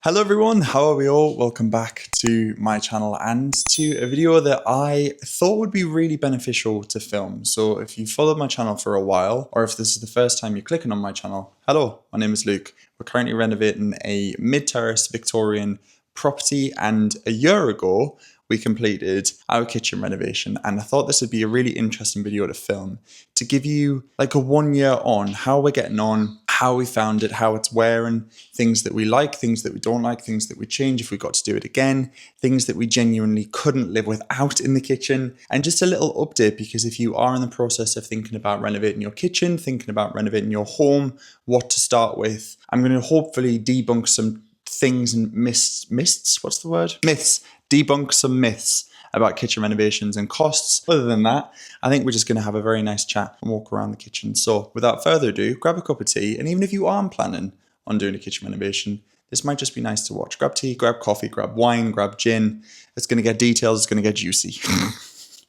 Hello everyone, how are we all? Welcome back to my channel and to a video that I thought would be really beneficial to film. So if you followed my channel for a while, or if this is the first time you're clicking on my channel, hello, my name is Luke. We're currently renovating a mid-terrace Victorian property, and a year ago we completed our kitchen renovation, and I thought this would be a really interesting video to film to give you like a 1 year on how we're getting on, how we found it, how it's wearing, things that we like, things that we don't like, things that we change if we got to do it again, things that we genuinely couldn't live without in the kitchen, and just a little update because if you are in the process of thinking about renovating your kitchen, thinking about renovating your home, what to start with, I'm going to hopefully debunk some things and myths, debunk some myths about kitchen renovations and costs. Other than that, I think we're just going to have a very nice chat and walk around the kitchen. So without further ado, grab a cup of tea, and even if you aren't planning on doing a kitchen renovation, this might just be nice to watch. Grab tea, grab coffee, grab wine, grab gin. It's going to get detailed, it's going to get juicy.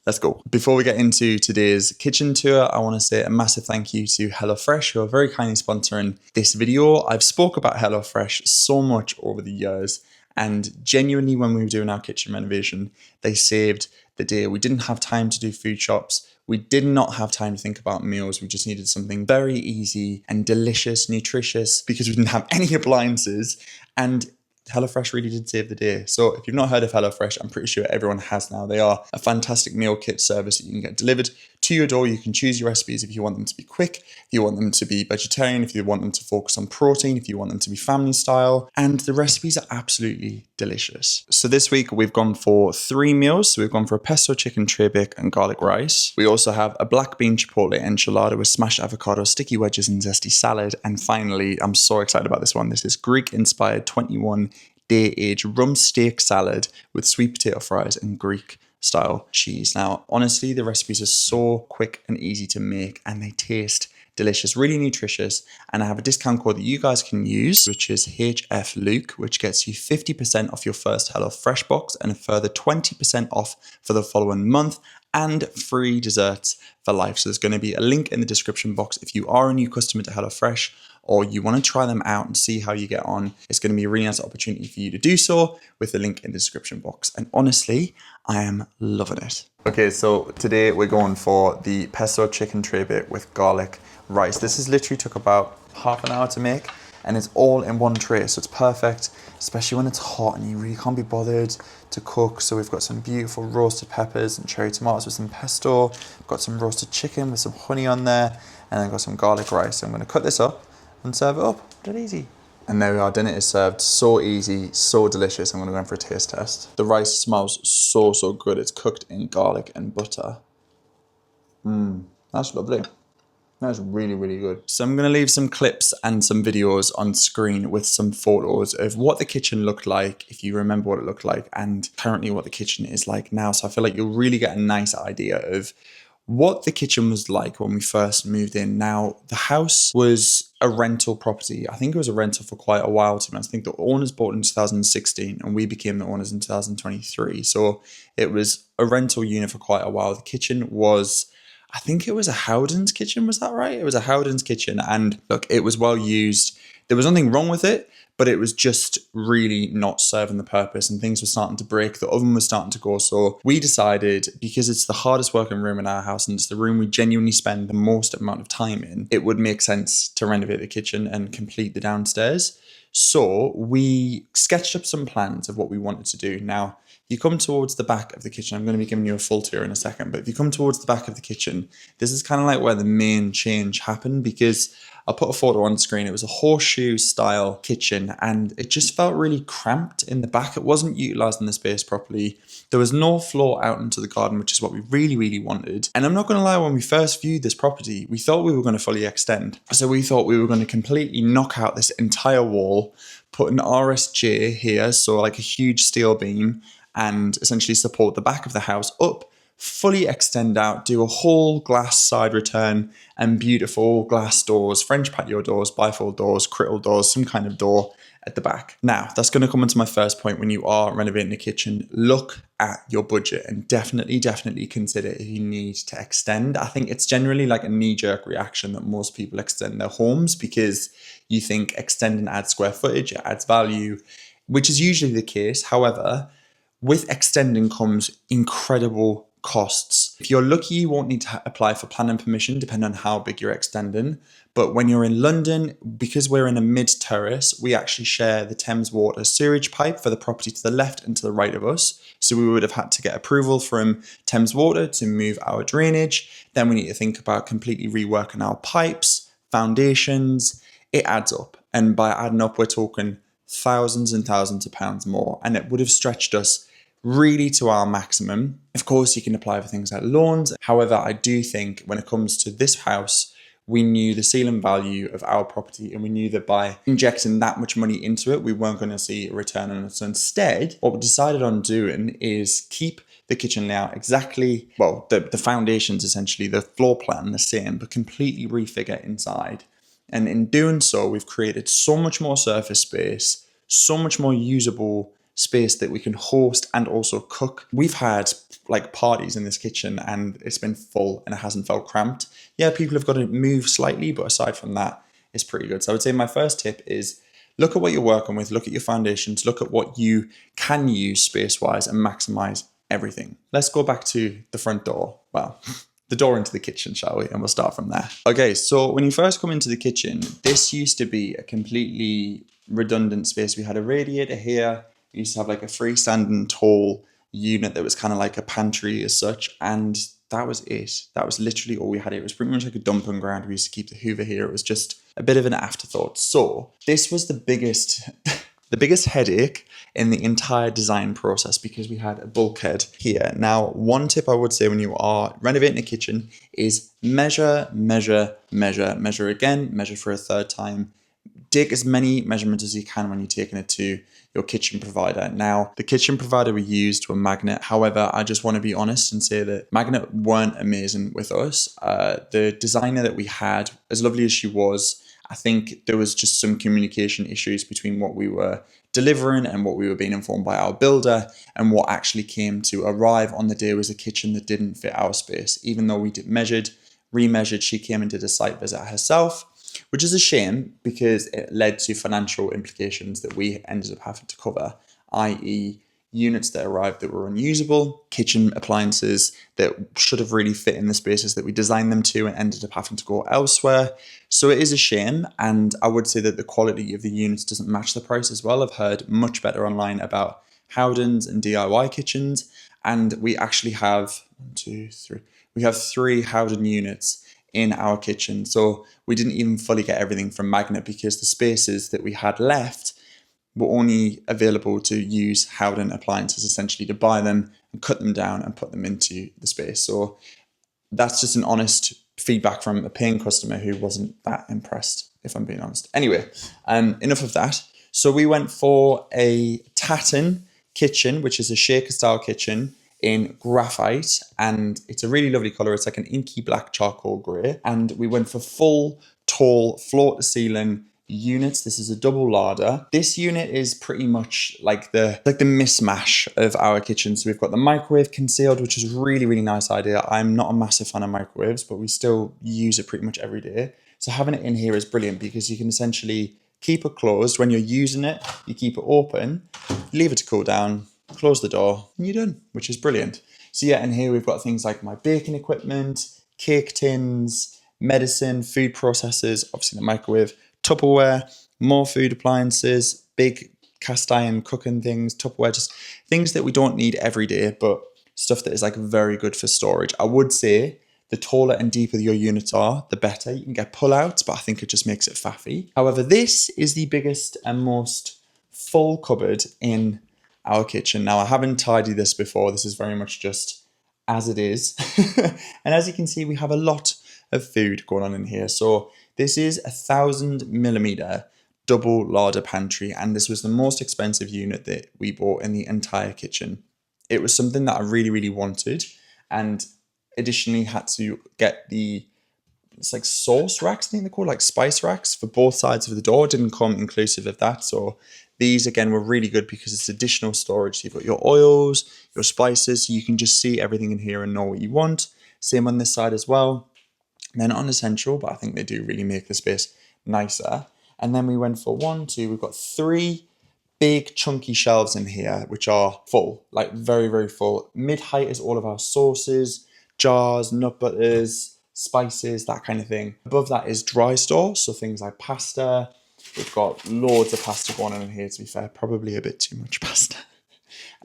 Let's go. Before we get into today's kitchen tour, I want to say a massive thank you to HelloFresh, who are very kindly sponsoring this video. I've spoke about HelloFresh so much over the years, and genuinely when we were doing our kitchen renovation, they saved the day. We didn't have time to do food shops. We did not have time to think about meals. We just needed something very easy and delicious, nutritious, because we didn't have any appliances. And HelloFresh really did save the day. So if you've not heard of HelloFresh, I'm pretty sure everyone has now. They are a fantastic meal kit service that you can get delivered to your door. You can choose your recipes if you want them to be quick, if you want them to be vegetarian, if you want them to focus on protein, if you want them to be family style, and the recipes are absolutely delicious. So this week we've gone for 3 meals. So we've gone for a pesto chicken tray bake and garlic rice. We also have a black bean chipotle enchilada with smashed avocado, sticky wedges and zesty salad. And finally, I'm so excited about this one. This is Greek inspired 21-day aged rum steak salad with sweet potato fries and Greek style cheese. Now, honestly, the recipes are so quick and easy to make, and they taste delicious, really nutritious. And I have a discount code that you guys can use, which is HFLuke, which gets you 50% off your first HelloFresh box and a further 20% off for the following month, and free desserts for life. So there's going to be a link in the description box if you are a new customer to HelloFresh, or you want to try them out and see how you get on. It's going to be a really nice opportunity for you to do so with the link in the description box. And honestly, I am loving it. Okay, so today we're going for the pesto chicken tray bake with garlic rice. This has literally took about half an hour to make, and it's all in one tray, so it's perfect, especially when it's hot and you really can't be bothered to cook. So we've got some beautiful roasted peppers and cherry tomatoes with some pesto. We've got some roasted chicken with some honey on there, and then got some garlic rice. So I'm going to cut this up and serve it up. Dead easy. And there we are, dinner is served. So easy, so delicious. I'm going to go in for a taste test. The rice smells so good. It's cooked in garlic and butter. That's lovely. That's really good. So I'm going to leave some clips and some videos on screen with some photos of what the kitchen looked like, if you remember what it looked like, and currently what the kitchen is like now. So I feel like you'll really get a nice idea of what the kitchen was like when we first moved in. Now, the house was a rental property. I think it was a rental for quite a while, to be honest. I think the owners bought in 2016 and we became the owners in 2023. So it was a rental unit for quite a while. The kitchen was, I think it was a Howden's kitchen, was that right? It was a Howden's kitchen, and look, it was well used. There was nothing wrong with it, but it was just really not serving the purpose, and things were starting to break. The oven was starting to go. So we decided, because it's the hardest working room in our house and it's the room we genuinely spend the most amount of time in, it would make sense to renovate the kitchen and complete the downstairs. So we sketched up some plans of what we wanted to do. Now, if you come towards the back of the kitchen, I'm going to be giving you a full tour in a second, but if you come towards the back of the kitchen, this is kind of like where the main change happened, because I'll put a photo on screen. It was a horseshoe style kitchen and it just felt really cramped in the back. It wasn't utilizing the space properly. There was no floor out into the garden, which is what we really wanted. And I'm not going to lie, when we first viewed this property, we thought we were going to fully extend. So we thought we were going to completely knock out this entire wall, put an RSJ here, so like a huge steel beam, and essentially support the back of the house up, fully extend out, do a whole glass side return and beautiful glass doors, French patio doors, bifold doors, crittle doors, some kind of door at the back. Now, that's going to come into my first point. When you are renovating a kitchen, look at your budget and definitely consider if you need to extend. I think it's generally like a knee-jerk reaction that most people extend their homes because you think extending adds square footage, it adds value. which is usually the case. However, with extending comes incredible costs. If you're lucky, you won't need to apply for planning permission, depending on how big you're extending. But when you're in London, because we're in a mid-terrace, we actually share the Thames Water sewage pipe for the property to the left and to the right of us. So we would have had to get approval from Thames Water to move our drainage. Then we need to think about completely reworking our pipes, foundations. It adds up. And by adding up, we're talking thousands and thousands of pounds more. And it would have stretched us really to our maximum. Of course, you can apply for things like loans. However, I do think when it comes to this house, we knew the ceiling value of our property and we knew that by injecting that much money into it, we weren't going to see a return on it. So instead, what we decided on doing is keep the kitchen layout exactly, well, the foundations essentially, the floor plan the same, but completely refigure inside. And in doing so, we've created so much more surface space, so much more usable space that we can host and also cook. We've had like parties in this kitchen and it's been full and it hasn't felt cramped. Yeah, people have got to move slightly, but aside from that, it's pretty good. So I would say my first tip is look at what you're working with, look at your foundations, look at what you can use space-wise and maximize everything. Let's go back to the front door. Well, the door into the kitchen, shall we? And we'll start from there. Okay, so when you first come into the kitchen, this used to be a completely redundant space. We had a radiator here. We used to have like a freestanding tall unit that was kind of like a pantry as such. And that was it. That was literally all we had. It was pretty much like a dumping ground. We used to keep the Hoover here. It was just a bit of an afterthought. So this was the biggest, the biggest headache in the entire design process because we had a bulkhead here. Now, one tip I would say when you are renovating a kitchen is measure, measure, measure, measure again, measure for a third time. Take as many measurements as you can when you're taking it to your kitchen provider. Now, the kitchen provider we used were Magnet. However, I just want to be honest and say that Magnet weren't amazing with us. The designer that we had, as lovely as she was, I think there was just some communication issues between what we were delivering and what we were being informed by our builder, and what actually came to arrive on the day was a kitchen that didn't fit our space. Even though we measured, remeasured, she came and did a site visit herself, which is a shame because it led to financial implications that we ended up having to cover, i.e. units that arrived that were unusable, kitchen appliances that should have really fit in the spaces that we designed them to and ended up having to go elsewhere. So it is a shame, and I would say that the quality of the units doesn't match the price as well. I've heard much better online about Howdens and DIY kitchens, and we actually have we have 3 Howden units in our kitchen. So we didn't even fully get everything from Magnet because the spaces that we had left were only available to use Howden appliances, essentially to buy them and cut them down and put them into the space. So that's just an honest feedback from a paying customer who wasn't that impressed, if I'm being honest. Anyway, enough of that. So we went for a Tatton kitchen, which is a shaker style kitchen in graphite, and it's a really lovely color. It's like an inky black charcoal gray, and we went for full tall floor to ceiling units. This is a double larder. This unit is pretty much like the mismatch of our kitchen. So we've got the microwave concealed, which is really, really nice idea. I'm not a massive fan of microwaves, but we still use it pretty much every day. So having it in here is brilliant because you can essentially keep it closed. When you're using it, you keep it open, leave it to cool down, close the door, and you're done, which is brilliant. So yeah, in here we've got things like my baking equipment, cake tins, medicine, food processors, obviously the microwave, Tupperware, more food appliances, big cast iron cooking things, Tupperware, just things that we don't need every day, but stuff that is like very good for storage. I would say the taller and deeper your units are, the better. You can get pull-outs, but I think it just makes it faffy. However, this is the biggest and most full cupboard in our kitchen. Now, I haven't tidied this before. This is very much just as it is. And as you can see, we have a lot of food going on in here. So this is 1,000mm double larder pantry, and this was the most expensive unit that we bought in the entire kitchen. It was something that I really, really wanted, and additionally had to get it's like sauce racks, I think they're called, like spice racks for both sides of the door. It didn't come inclusive of that. So these again were really good because it's additional storage. So you've got your oils, your spices, so you can just see everything in here and know what you want. Same on this side as well. They're not essential, but I think they do really make the space nicer. And then we went for we've got 3 big chunky shelves in here, which are full, like very, very full. Mid-height is all of our sauces, jars, nut butters, spices, that kind of thing. Above that is dry store, so things like pasta. We've got loads of pasta going on in here, to be fair, probably a bit too much pasta.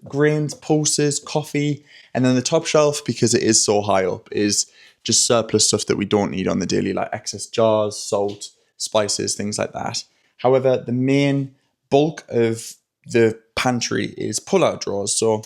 Grains, pulses, coffee, and then the top shelf, because it is so high up, is just surplus stuff that we don't need on the daily, like excess jars, salt, spices, things like that. However, the main bulk of the pantry is pull-out drawers. So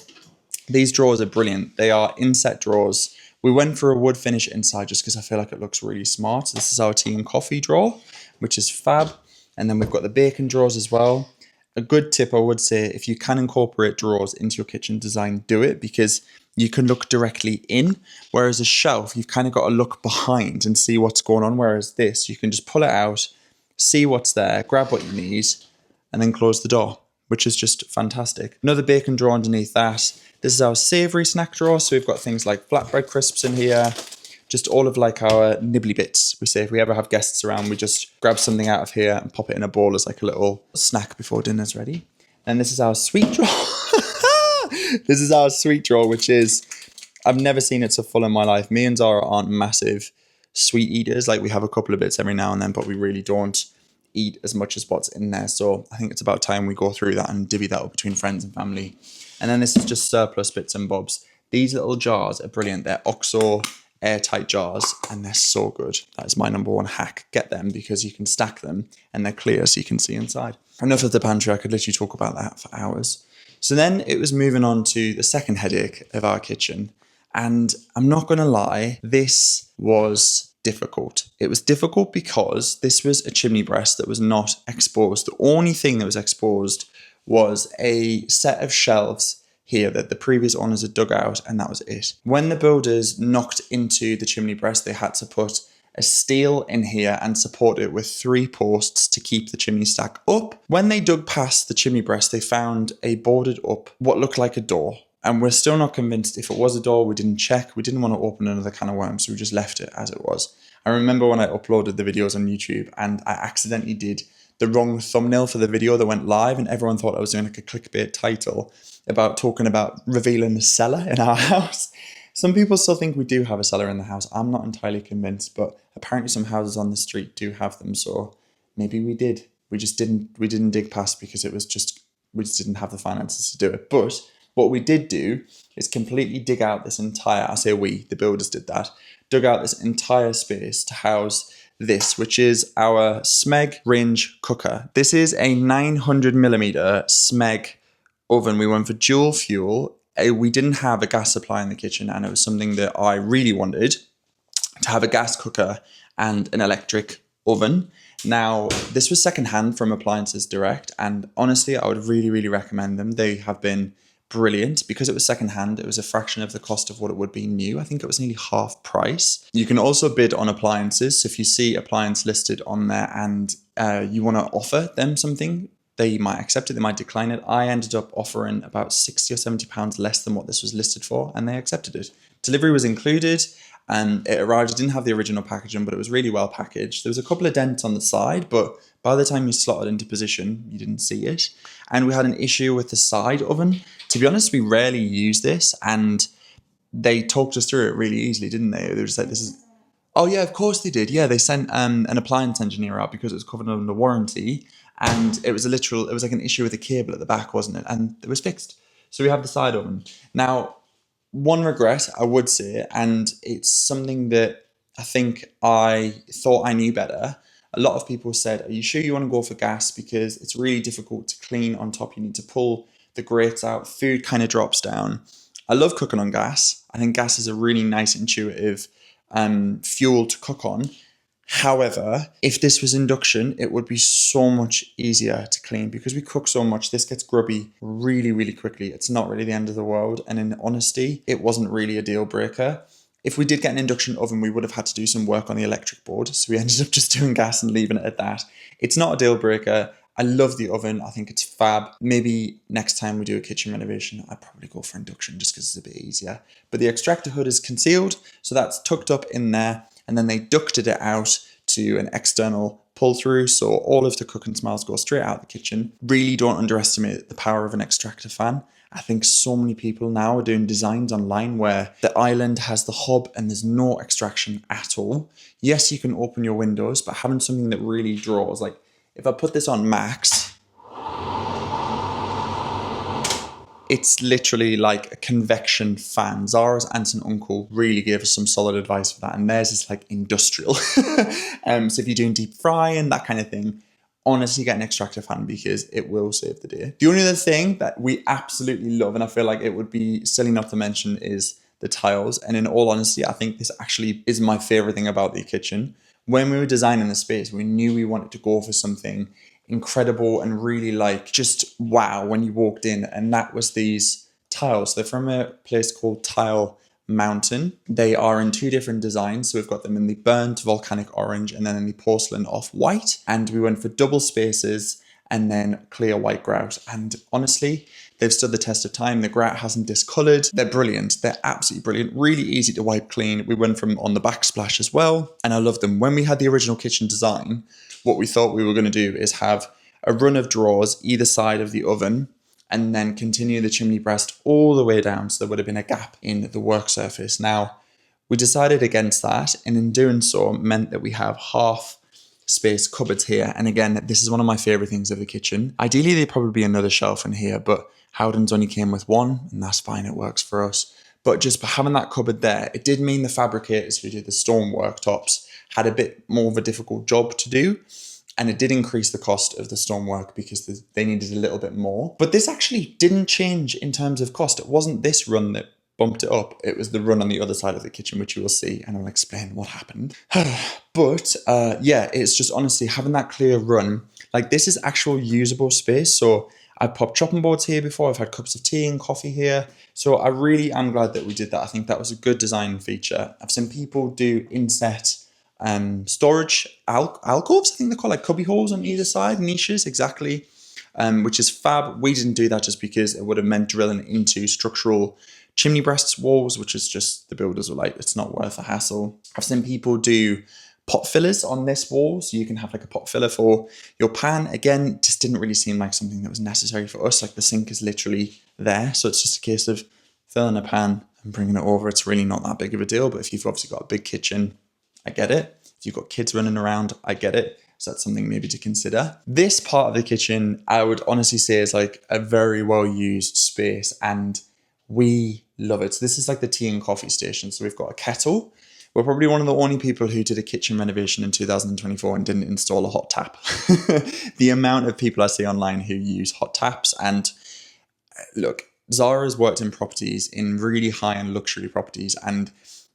these drawers are brilliant. They are inset drawers. We went for a wood finish inside just because I feel like it looks really smart. This is our tea and coffee drawer, which is fab. And then we've got the bacon drawers as well. A good tip I would say, if you can incorporate drawers into your kitchen design, do it, because you can look directly in, whereas a shelf, you've kind of got to look behind and see what's going on, whereas this, you can just pull it out, see what's there, grab what you need, and then close the door, which is just fantastic. Another bacon drawer underneath that. This is our savoury snack drawer, so we've got things like flatbread crisps in here, just all of like our nibbly bits. We say if we ever have guests around, we just grab something out of here and pop it in a bowl as like a little snack before dinner's ready. And this is our sweet drawer. This is our sweet drawer, which is, I've never seen it so full in my life. Me and Zara aren't massive sweet eaters. Like we have a couple of bits every now and then, but we really don't eat as much as what's in there. So I think it's about time we go through that and divvy that up between friends and family. And then this is just surplus bits and bobs. These little jars are brilliant. They're OXO airtight jars and they're so good. That is my number one hack. Get them because you can stack them and they're clear so you can see inside. Enough of the pantry. I could literally talk about that for hours. So then it was moving on to the second headache of our kitchen. And I'm not going to lie, this was difficult. It was difficult because this was a chimney breast that was not exposed. The only thing that was exposed was a set of shelves here that the previous owners had dug out, and that was it. When the builders knocked into the chimney breast, they had to put a steel in here and support it with 3 posts to keep the chimney stack up. When they dug past the chimney breast, they found a boarded up, what looked like a door. And we're still not convinced if it was a door. We didn't check. We didn't want to open another can of worms, so we just left it as it was. I remember when I uploaded the videos on YouTube and I accidentally did the wrong thumbnail for the video that went live, and everyone thought I was doing like a clickbait title about talking about revealing the cellar in our house. Some people still think we do have a cellar in the house. I'm not entirely convinced, but apparently some houses on the street do have them, so maybe we did. We didn't dig past because we just didn't have the finances to do it. But what we did do is completely dig out this entire, I say we, the builders did that, dug out this entire space to house this, which is our Smeg range cooker. This is a 900mm Smeg oven. We went for dual fuel. We didn't have a gas supply in the kitchen, and it was something that I really wanted, to have a gas cooker and an electric oven. Now, this was secondhand from Appliances Direct, and honestly, I would really, really recommend them. They have been brilliant. Because it was secondhand, it was a fraction of the cost of what it would be new. I think it was nearly half price. You can also bid on appliances. So if you see appliance listed on there and you want to offer them something, they might accept it, they might decline it. I ended up offering about 60 or 70 pounds less than what this was listed for, and they accepted it. Delivery was included, and it arrived. It didn't have the original packaging, but it was really well packaged. There was a couple of dents on the side, but by the time you slotted into position, you didn't see it. And we had an issue with the side oven. To be honest, we rarely use this, and they talked us through it really easily, didn't they? They were just like, this is... Oh yeah, of course they did. Yeah, they sent an appliance engineer out because it was covered under warranty, and it was like an issue with a cable at the back, wasn't it? And it was fixed. So we have the side oven. Now, one regret I would say, and it's something that I think I thought I knew better. A lot of people said, are you sure you want to go for gas? Because it's really difficult to clean on top. You need to pull the grates out. Food kind of drops down. I love cooking on gas. I think gas is a really nice, intuitive fuel to cook on. However, if this was induction, it would be so much easier to clean because we cook so much. This gets grubby really, really quickly. It's not really the end of the world. And in honesty, it wasn't really a deal breaker. If we did get an induction oven, we would have had to do some work on the electric board. So we ended up just doing gas and leaving it at that. It's not a deal breaker. I love the oven. I think it's fab. Maybe next time we do a kitchen renovation, I'd probably go for induction just because it's a bit easier. But the extractor hood is concealed, so that's tucked up in there. And then they ducted it out to an external pull through, so all of the cooking smells go straight out of the kitchen. Really don't underestimate the power of an extractor fan. I think so many people now are doing designs online where the island has the hob and there's no extraction at all. Yes, you can open your windows, but having something that really draws, like if I put this on max, it's literally like a convection fan. Zara's aunt and uncle really gave us some solid advice for that, and theirs is like industrial. So if you're doing deep frying, that kind of thing, honestly get an extractor fan because it will save the day. The only other thing that we absolutely love, and I feel like it would be silly not to mention, is the tiles. And in all honesty, I think this actually is my favorite thing about the kitchen. When we were designing the space, we knew we wanted to go for something incredible and really like just wow when you walked in, and that was these tiles. They're from a place called Tile Mountain. They are in two different designs, so we've got them in the burnt volcanic orange and then in the porcelain off-white, and we went for double spaces and then clear white grout, and honestly they've stood the test of time. The grout hasn't discolored. They're brilliant. They're absolutely brilliant. Really easy to wipe clean. We went from on the backsplash as well, and I love them. When we had the original kitchen design, what we thought we were going to do is have a run of drawers either side of the oven and then continue the chimney breast all the way down, so there would have been a gap in the work surface. Now, we decided against that, and in doing so meant that we have half space cupboards here. And again, this is one of my favorite things of the kitchen. Ideally, there'd probably be another shelf in here, but Howden's only came with one, and that's fine, it works for us. But just having that cupboard there, it did mean the fabricators who did the stone worktops had a bit more of a difficult job to do. And it did increase the cost of the stonework because they needed a little bit more. But this actually didn't change in terms of cost. It wasn't this run that bumped it up. It was the run on the other side of the kitchen, which you will see, and I'll explain what happened. But yeah, it's just honestly having that clear run. Like this is actual usable space. So I've popped chopping boards here before. I've had cups of tea and coffee here. So I really am glad that we did that. I think that was a good design feature. I've seen people do inset storage alcoves, I think they're called, like cubby holes on either side, niches, exactly, which is fab. We didn't do that just because it would have meant drilling into structural chimney breasts walls, which is just, the builders were like, it's not worth the hassle. I've seen people do pot fillers on this wall, so you can have like a pot filler for your pan. Again, just didn't really seem like something that was necessary for us. Like the sink is literally there, so it's just a case of filling a pan and bringing it over. It's really not that big of a deal, but if you've obviously got a big kitchen, I get it. If you've got kids running around, I get it. So that's something maybe to consider. This part of the kitchen, I would honestly say is like a very well used space, and we love it. So this is like the tea and coffee station. So we've got a kettle. We're probably one of the only people who did a kitchen renovation in 2024 and didn't install a hot tap. The amount of people I see online who use hot taps, and look, Zara's worked in properties, in really high-end luxury properties, and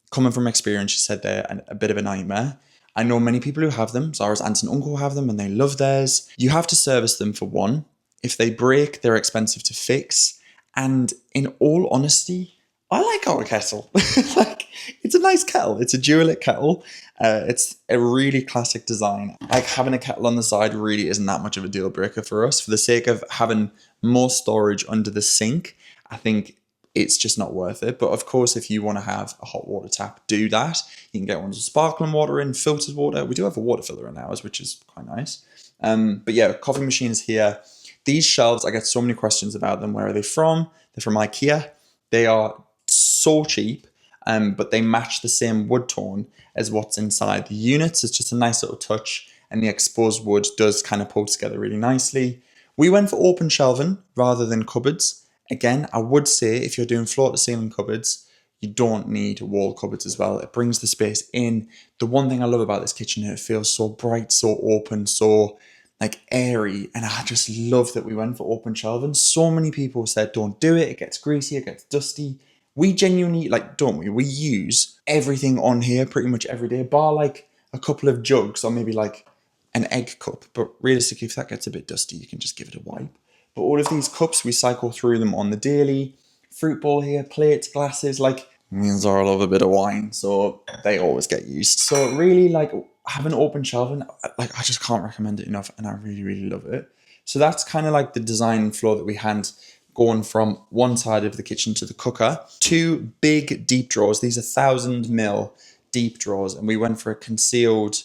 coming from experience, she said they're a bit of a nightmare. I know many people who have them. Zara's aunt and uncle have them and they love theirs. You have to service them for one. If they break, they're expensive to fix. And in all honesty, I like our kettle. Like, it's a nice kettle. It's a dual-lit kettle. It's a really classic design. Like having a kettle on the side really isn't that much of a deal breaker for us. For the sake of having more storage under the sink, I think it's just not worth it. But of course, if you want to have a hot water tap, do that. You can get ones with sparkling water in, filtered water. We do have a water filler in ours, which is quite nice. But yeah, coffee machines here. These shelves, I get so many questions about them. Where are they from? They're from IKEA. They are so cheap, but they match the same wood tone as what's inside the units. It's just a nice little touch, and the exposed wood does kind of pull together really nicely. We went for open shelving rather than cupboards. Again, I would say if you're doing floor-to-ceiling cupboards, you don't need wall cupboards as well. It brings the space in. The one thing I love about this kitchen is it feels so bright, so open, so like airy, and I just love that we went for open shelving. So many people said, don't do it, it gets greasy, it gets dusty. We genuinely, like, don't we? We use everything on here pretty much every day, bar like a couple of jugs or maybe like an egg cup. But realistically, if that gets a bit dusty, you can just give it a wipe. But all of these cups, we cycle through them on the daily. Fruit bowl here, plates, glasses, like, means I love a bit of wine, so they always get used. So really, like, having open shelving, like, I just can't recommend it enough, and I really, really love it. So that's kind of like the design flow that we had going from one side of the kitchen to the cooker. Two big deep drawers. These are 1,000 ml deep drawers, and we went for a concealed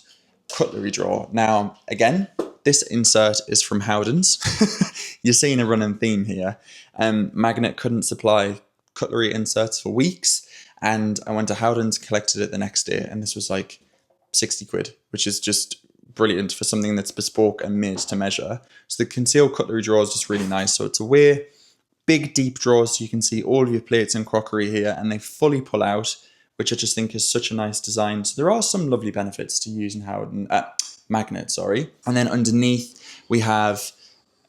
cutlery drawer. Now, again, this insert is from Howden's. You're seeing a running theme here. Magnet couldn't supply cutlery inserts for weeks, and I went to Howden's, collected it the next day, and this was like 60 quid, which is just brilliant for something that's bespoke and made to measure. So the concealed cutlery drawer is just really nice. So it's away, big deep drawers, so you can see all of your plates and crockery here, and they fully pull out, which I just think is such a nice design. So there are some lovely benefits to using Howden Magnet, sorry. And then underneath we have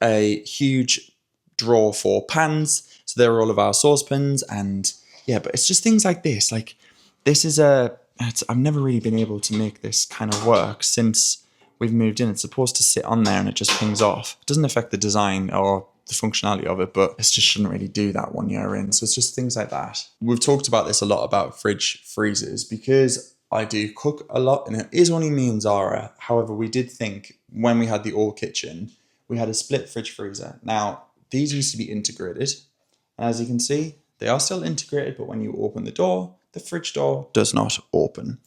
a huge drawer for pans. So there are all of our saucepans, and yeah, but it's just things like this. Like this is I've never really been able to make this kind of work since we've moved in. It's supposed to sit on there and it just pings off. It doesn't affect the design or the functionality of it, but it just shouldn't really do that 1 year in. So it's just things like that. We've talked about this a lot about fridge freezers because I do cook a lot and it is only me and Zara. However, we did think when we had the old kitchen, we had a split fridge freezer. Now, these used to be integrated. And as you can see, they are still integrated, but when you open the door, the fridge door does not open,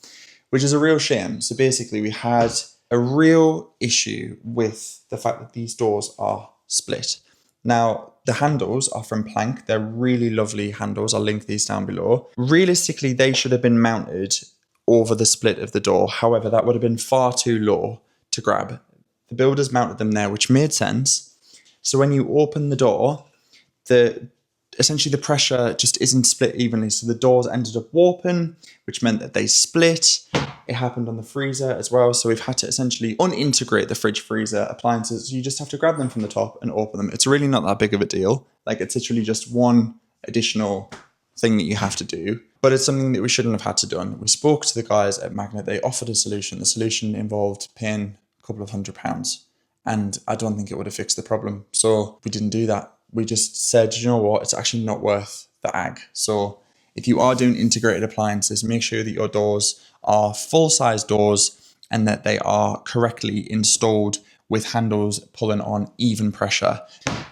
which is a real shame. So basically we had a real issue with the fact that these doors are split. Now, the handles are from Plank. They're really lovely handles. I'll link these down below. Realistically, they should have been mounted over the split of the door. However, that would have been far too low to grab. The builders mounted them there, which made sense. So when you open the door, essentially the pressure just isn't split evenly. So the doors ended up warping, which meant that they split. It happened on the freezer as well. So we've had to essentially unintegrate the fridge freezer appliances. So you just have to grab them from the top and open them. It's really not that big of a deal. Like it's literally just one additional thing that you have to do, but it's something that we shouldn't have had to done. We spoke to the guys at Magnet. They offered a solution. The solution involved paying a couple of £100, and I don't think it would have fixed the problem. So we didn't do that. We just said, you know what, it's actually not worth the ag. So if you are doing integrated appliances, make sure that your doors are full-size doors and that they are correctly installed with handles pulling on even pressure.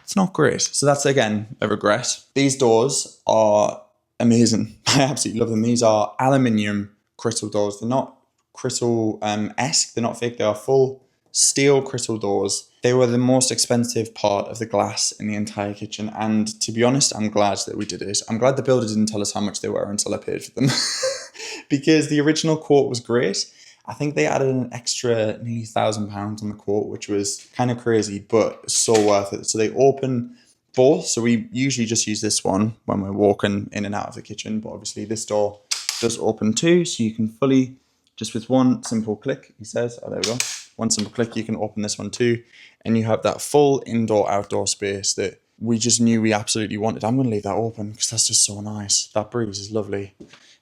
It's not great. So that's, again, a regret. These doors are amazing. I absolutely love them. These are aluminium crystal doors. They're not crystal-esque. They're not fake. They are full steel crystal doors. They were the most expensive part of the glass in the entire kitchen. And to be honest, I'm glad that we did it. I'm glad the builder didn't tell us how much they were until I paid for them. Because the original quote was great. I think they added an extra nearly £1,000 on the quote, which was kind of crazy, but so worth it. So they open both. So we usually just use this one when we're walking in and out of the kitchen. But obviously this door does open too. So you can fully, just with one simple click, he says, oh, there we go. One simple click, you can open this one too. And you have that full indoor-outdoor space that we just knew we absolutely wanted. I'm going to leave that open because that's just so nice. That breeze is lovely.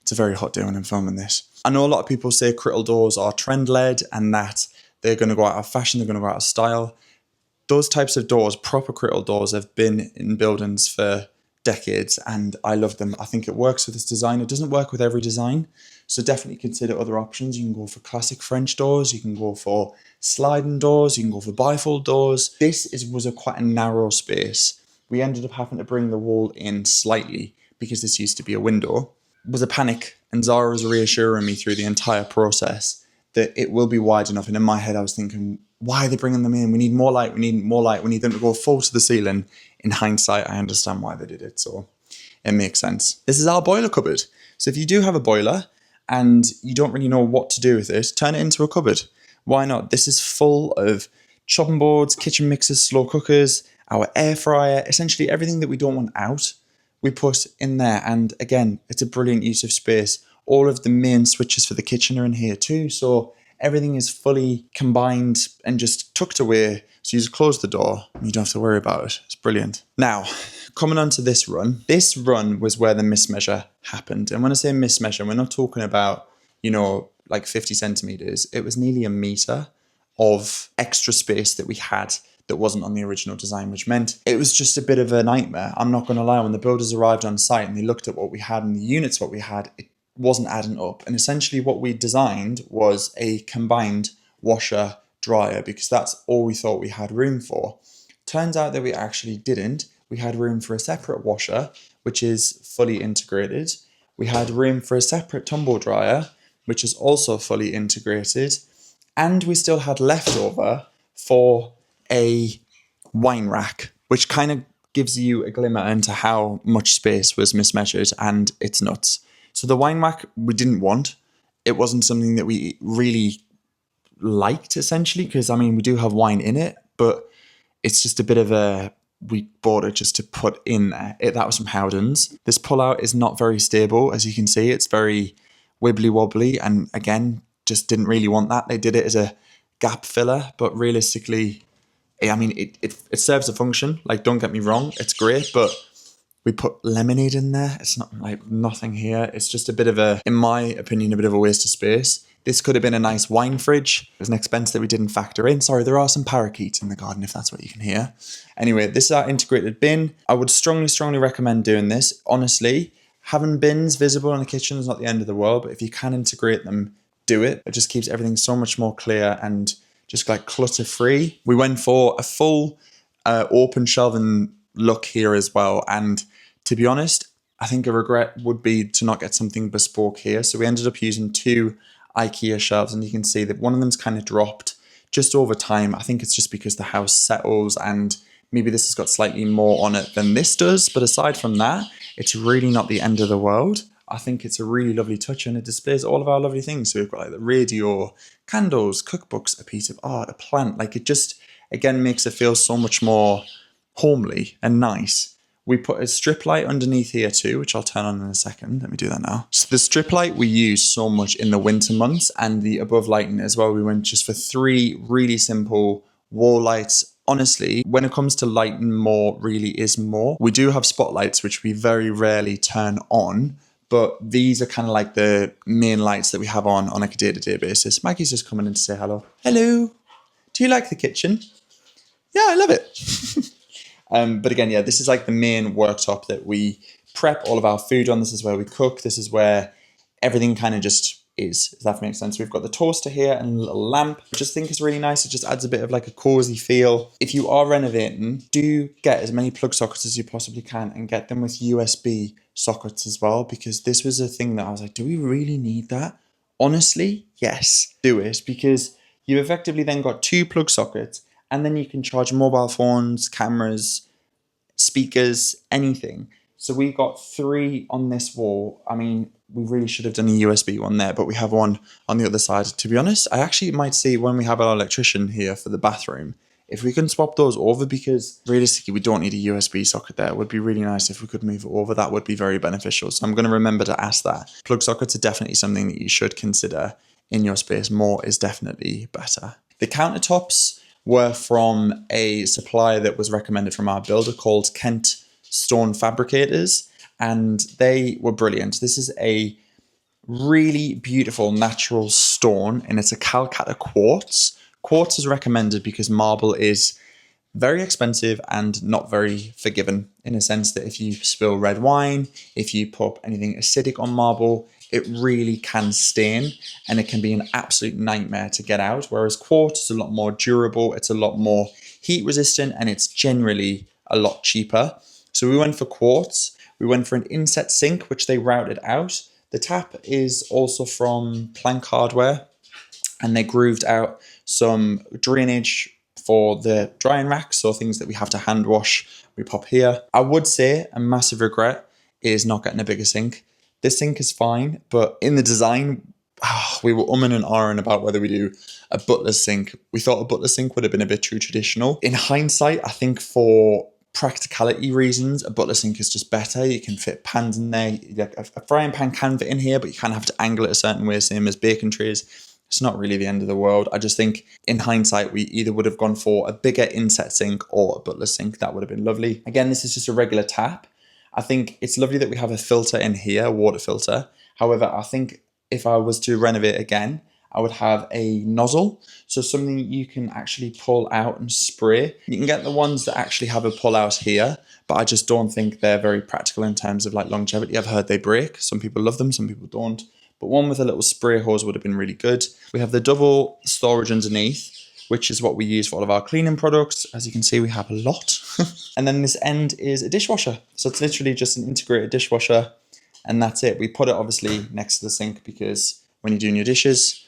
It's a very hot day when I'm filming this. I know a lot of people say crittle doors are trend-led and that they're going to go out of fashion, they're going to go out of style. Those types of doors, proper crittle doors, have been in buildings for decades and I love them. I think it works with this design. It doesn't work with every design, so definitely consider other options. You can go for classic French doors, you can go for sliding doors, you can go for bifold doors. This was quite a narrow space. We ended up having to bring the wall in slightly because this used to be a window. It was a panic, and Zara was reassuring me through the entire process that it will be wide enough. And in my head I was thinking, why are they bringing them in? We need more light, we need more light, we need them to go full to the ceiling. In hindsight, I understand why they did it, so it makes sense. This is our boiler cupboard. So if you do have a boiler and you don't really know what to do with it, turn it into a cupboard. Why not? This is full of chopping boards, kitchen mixers, slow cookers, our air fryer, essentially everything that we don't want out, we put in there. And again, it's a brilliant use of space. All of the main switches for the kitchen are in here too. So everything is fully combined and just tucked away. So you just close the door and you don't have to worry about it. It's brilliant. Now, coming on to this run was where the mismeasure happened. And when I say mismeasure, we're not talking about, like 50 centimeters. It was nearly a meter of extra space that we had that wasn't on the original design, which meant it was just a bit of a nightmare. I'm not going to lie, when the builders arrived on site and they looked at what we had and the units what we had, it wasn't adding up. And essentially what we designed was a combined washer dryer because that's all we thought we had room for. Turns out that we actually didn't. We had room for a separate washer, which is fully integrated. We had room for a separate tumble dryer, which is also fully integrated. And we still had leftover for a wine rack, which kind of gives you a glimmer into how much space was mismeasured, and it's nuts. So the wine rack we didn't want. It wasn't something that we really liked, essentially, because I mean we do have wine in it, but it's just a bit of a, we bought it just to put in there. That was from Howdens. This pull-out is not very stable, as you can see. It's very wibbly-wobbly, and again, just didn't really want that. They did it as a gap filler, but realistically, I mean, it serves a function. Like, don't get me wrong, it's great, but we put lemonade in there. It's not like nothing here. It's just a bit of a, in my opinion, a bit of a waste of space. This could have been a nice wine fridge. There's an expense that we didn't factor in. Sorry, there are some parakeets in the garden, if that's what you can hear. Anyway, this is our integrated bin. I would strongly recommend doing this. Honestly, having bins visible in the kitchen is not the end of the world, but if you can integrate them, do it. It just keeps everything so much more clear and just like clutter free. We went for a full open shelving look here as well. And to be honest, I think a regret would be to not get something bespoke here. So we ended up using 2 IKEA shelves, and you can see that one of them's kind of dropped just over time. I think it's just because the house settles and maybe this has got slightly more on it than this does. But aside from that, it's really not the end of the world. I think it's a really lovely touch, and it displays all of our lovely things. So we've got like the radio, candles, cookbooks, a piece of art, a plant. Like, it just, again, makes it feel so much more homely and nice. We put a strip light underneath here too, which I'll turn on in a second. Let me do that now. So the strip light we use so much in the winter months, and the above lighting as well. We went just for 3 really simple wall lights. Honestly, when it comes to lighting, more really is more. We do have spotlights, which we very rarely turn on, but these are kind of like the main lights that we have on like a day-to-day basis. Maggie's just coming in to say hello. Hello. Do you like the kitchen? Yeah, I love it. But again, yeah, this is like the main worktop that we prep all of our food on. This is where we cook. This is where everything kind of just is, if that makes sense. We've got the toaster here and a little lamp, which I just think is really nice. It just adds a bit of like a cozy feel. If you are renovating, do get as many plug sockets as you possibly can, and get them with USB sockets as well, because this was a thing that I was like, do we really need that? Honestly, yes, do it, because you effectively then got 2 plug sockets, and then you can charge mobile phones, cameras, speakers, anything. So we got 3 on this wall. I mean, we really should have done a USB one there, but we have one on the other side. To be honest, I actually might see when we have our electrician here for the bathroom, if we can swap those over, because realistically, we don't need a USB socket there. It would be really nice if we could move it over. That would be very beneficial. So I'm going to remember to ask that. Plug sockets are definitely something that you should consider in your space. More is definitely better. The countertops were from a supplier that was recommended from our builder called Kent Stone Fabricators, and they were brilliant. This is a really beautiful natural stone, and it's a Calcutta quartz. Quartz is recommended because marble is very expensive and not very forgiving, in a sense that if you spill red wine, if you put anything acidic on marble, it really can stain, and it can be an absolute nightmare to get out. Whereas quartz is a lot more durable, it's a lot more heat resistant, and it's generally a lot cheaper. So we went for quartz. We went for an inset sink, which they routed out. The tap is also from Plank Hardware, and they grooved out some drainage for the drying racks, so things that we have to hand wash, we pop here. I would say a massive regret is not getting a bigger sink. This sink is fine, but in the design, we were umming and ahhing about whether we do a butler sink. We thought a butler sink would have been a bit too traditional. In hindsight, I think for practicality reasons, a butler sink is just better. You can fit pans in there. A frying pan can fit in here, but you kind of have to angle it a certain way, same as bacon trays. It's not really the end of the world. I just think in hindsight, we either would have gone for a bigger inset sink or a butler sink. That would have been lovely. Again, this is just a regular tap. I think it's lovely that we have a filter in here, a water filter. However, I think if I was to renovate again, I would have a nozzle. So something you can actually pull out and spray. You can get the ones that actually have a pull out here, but I just don't think they're very practical in terms of like longevity. I've heard they break. Some people love them, some people don't. But one with a little spray hose would have been really good. We have the double storage underneath, which is what we use for all of our cleaning products. As you can see, we have a lot. And then this end is a dishwasher. So it's literally just an integrated dishwasher, and that's it. We put it obviously next to the sink because when you're doing your dishes,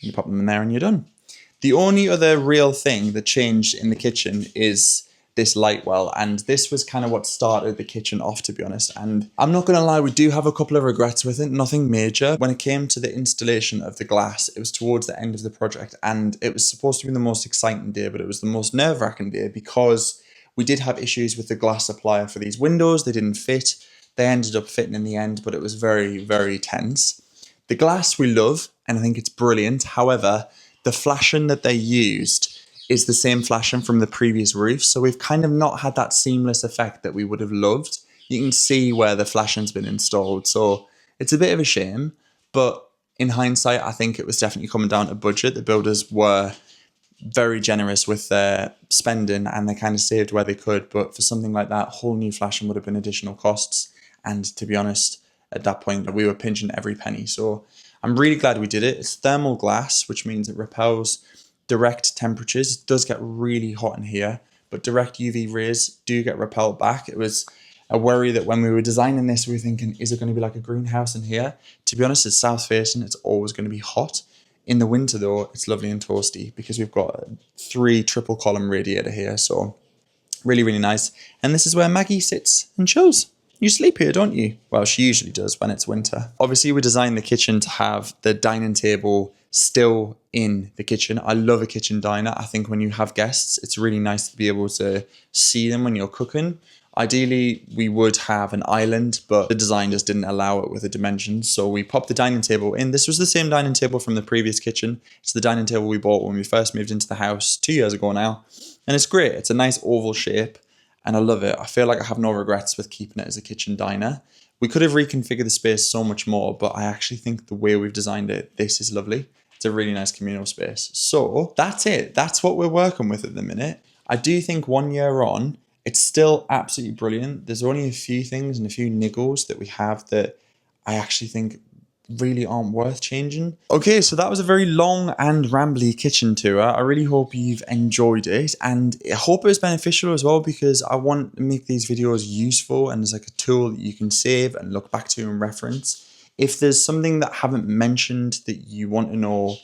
You pop them in there and you're done. The only other real thing that changed in the kitchen is this light well, and this was kind of what started the kitchen off, to be honest. And I'm not going to lie, we do have a couple of regrets with it, nothing major. When it came to the installation of the glass, it was towards the end of the project, and it was supposed to be the most exciting day, but it was the most nerve-wracking day because we did have issues with the glass supplier for these windows. They didn't fit. They ended up fitting in the end, but it was very, very tense. The glass we love, and I think it's brilliant. However, the flashing that they used is the same flashing from the previous roof. So we've kind of not had that seamless effect that we would have loved. You can see where the flashing's been installed. So it's a bit of a shame, but in hindsight, I think it was definitely coming down to budget. The builders were very generous with their spending and they kind of saved where they could. But for something like that, whole new flashing would have been additional costs. And to be honest, at that point, we were pinching every penny. So I'm really glad we did it. It's thermal glass, which means it repels direct temperatures. It does get really hot in here, but direct UV rays do get repelled back. It was a worry that when we were designing this, we were thinking, is it going to be like a greenhouse in here? To be honest, it's south facing. It's always going to be hot. In the winter though, it's lovely and toasty because we've got 3 triple column radiator here. So really, really nice. And this is where Maggie sits and chills. You sleep here, don't you? Well, she usually does when it's winter. Obviously, we designed the kitchen to have the dining table still in the kitchen. I love a kitchen diner. I think when you have guests, it's really nice to be able to see them when you're cooking. Ideally, we would have an island, but the design just didn't allow it with the dimensions. So we popped the dining table in. This was the same dining table from the previous kitchen. It's the dining table we bought when we first moved into the house 2 years ago now. And it's great. It's a nice oval shape. And I love it. I feel like I have no regrets with keeping it as a kitchen diner. We could have reconfigured the space so much more, but I actually think the way we've designed it, this is lovely. It's a really nice communal space. So that's it. That's what we're working with at the minute. I do think 1 year on, it's still absolutely brilliant. There's only a few things and a few niggles that we have that I actually think really aren't worth changing. Okay, so that was a very long and rambly kitchen tour. I really hope you've enjoyed it, and I hope it was beneficial as well, because I want to make these videos useful and as like a tool that you can save and look back to and reference. If there's something that I haven't mentioned that you want to know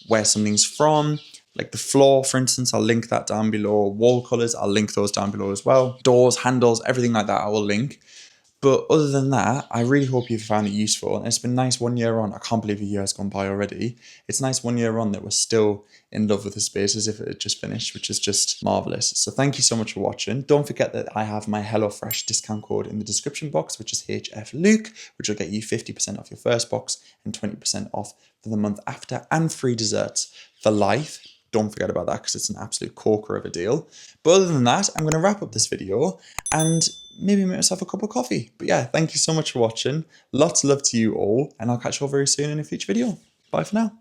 where something's from, like the floor, for instance, I'll link that down below. Wall colors, I'll link those down below as well. Doors, handles, everything like that, I will link. But other than that, I really hope you've found it useful. And it's been nice 1 year on. I can't believe a year has gone by already. It's nice 1 year on that we're still in love with the space as if it had just finished, which is just marvelous. So thank you so much for watching. Don't forget that I have my HelloFresh discount code in the description box, which is HFLuke, which will get you 50% off your first box and 20% off for the month after, and free desserts for life. Don't forget about that because it's an absolute corker of a deal. But other than that, I'm going to wrap up this video and maybe make myself a cup of coffee. But yeah, thank you so much for watching. Lots of love to you all, and I'll catch you all very soon in a future video. Bye for now.